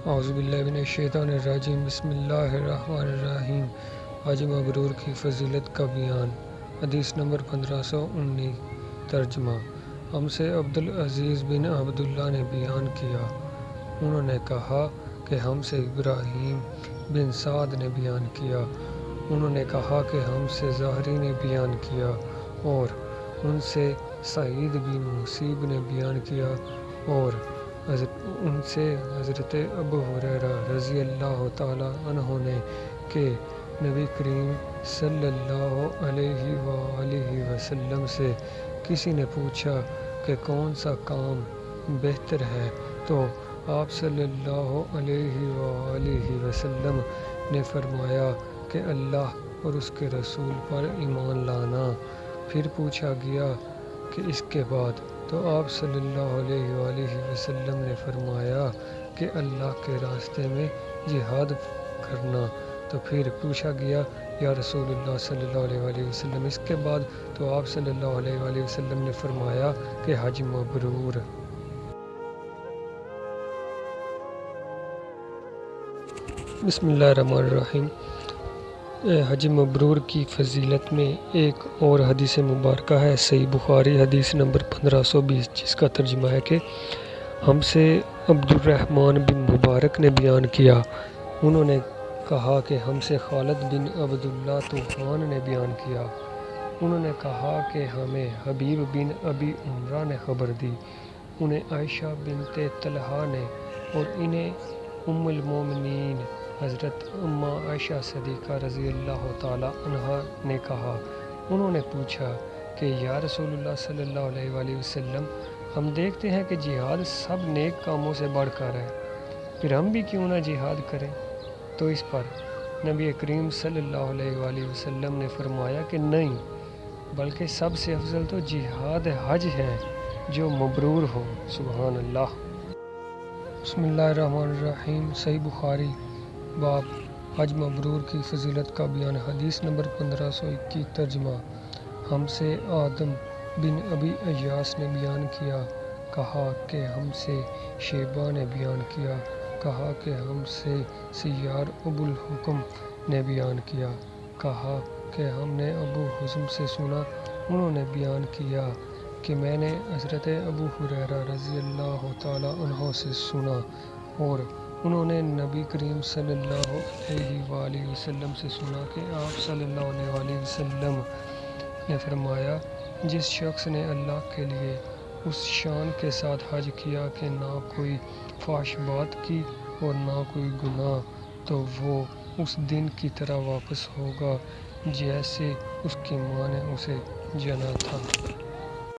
اعوذ باللہ من الشیطان الرجیم بسم اللہ الرحمن الرحیم۔ حج مبرور کی فضیلت کا بیان۔ حدیث نمبر 1519 ترجمہ۔ ہم سے عبدالعزیز بن عبداللہ نے بیان کیا، انہوں نے کہا کہ ہم سے ابراہیم بن سعد نے بیان کیا، انہوں نے کہا کہ ہم سے زہری نے بیان کیا، اور ان سے سعید بن مسیب نے بیان کیا، اور ان سے حضرت ابو ہریرہ رضی اللہ تعالیٰ عنہ نے کہ نبی کریم صلی اللہ علیہ وآلہ وسلم سے کسی نے پوچھا کہ کون سا کام بہتر ہے، تو آپ صلی اللہ علیہ وآلہ وسلم نے فرمایا کہ اللہ اور اس کے رسول پر ایمان لانا۔ پھر پوچھا گیا کہ اس کے بعد، تو آپ صلی اللہ علیہ وآلہ وسلم نے فرمایا کہ اللہ کے راستے میں جہاد کرنا۔ تو پھر پوچھا گیا یا رسول اللہ صلی اللہ علیہ وآلہ وسلم اس کے بعد، تو آپ صلی اللہ علیہ وآلہ وسلم نے فرمایا کہ حج مبرور۔ بسم اللہ الرحمن الرحیم۔ حج مبرور کی فضیلت میں ایک اور حدیث مبارکہ ہے، صحیح بخاری حدیث نمبر 1520، جس کا ترجمہ ہے کہ ہم سے عبدالرحمن بن مبارک نے بیان کیا، انہوں نے کہا کہ ہم سے خالد بن عبداللہ طوفان نے بیان کیا، انہوں نے کہا کہ ہمیں حبیب بن ابی عمرہ نے خبر دی، انہیں عائشہ بنت طلحہ نے، اور انہیں ام المومنین حضرت اماں عائشہ صدیقہ رضی اللہ تعالیٰ عنہا نے کہا، انہوں نے پوچھا کہ یا رسول اللہ صلی اللہ علیہ وآلہ وسلم، ہم دیکھتے ہیں کہ جہاد سب نیک کاموں سے بڑھ کر ہے، پھر ہم بھی کیوں نہ جہاد کریں؟ تو اس پر نبی کریم صلی اللہ علیہ وآلہ وسلم نے فرمایا کہ نہیں، بلکہ سب سے افضل تو جہاد حج ہے جو مبرور ہو۔ سبحان اللہ۔ بسم اللہ الرحمن الرحیم۔ صحیح بخاری باب حج مبرور کی فضیلت کا بیان۔ حدیث نمبر 1521 ترجمہ۔ ہم سے آدم بن ابی ایاس نے بیان کیا، کہا کہ ہم سے شیبہ نے بیان کیا، کہا کہ ہم سے سیار ابو الحکم نے بیان کیا، کہا کہ ہم نے ابو حزم سے سنا، انہوں نے بیان کیا کہ میں نے حضرت ابو ہریرہ رضی اللہ تعالیٰ عنہ سے سنا، اور انہوں نے نبی کریم صلی اللہ علیہ وآلہ وسلم سے سنا کہ آپ صلی اللہ علیہ وآلہ وسلم نے فرمایا، جس شخص نے اللہ کے لیے اس شان کے ساتھ حج کیا کہ نہ کوئی فحش بات کی اور نہ کوئی گناہ، تو وہ اس دن کی طرح واپس ہوگا جیسے اس کی ماں نے اسے جنا تھا۔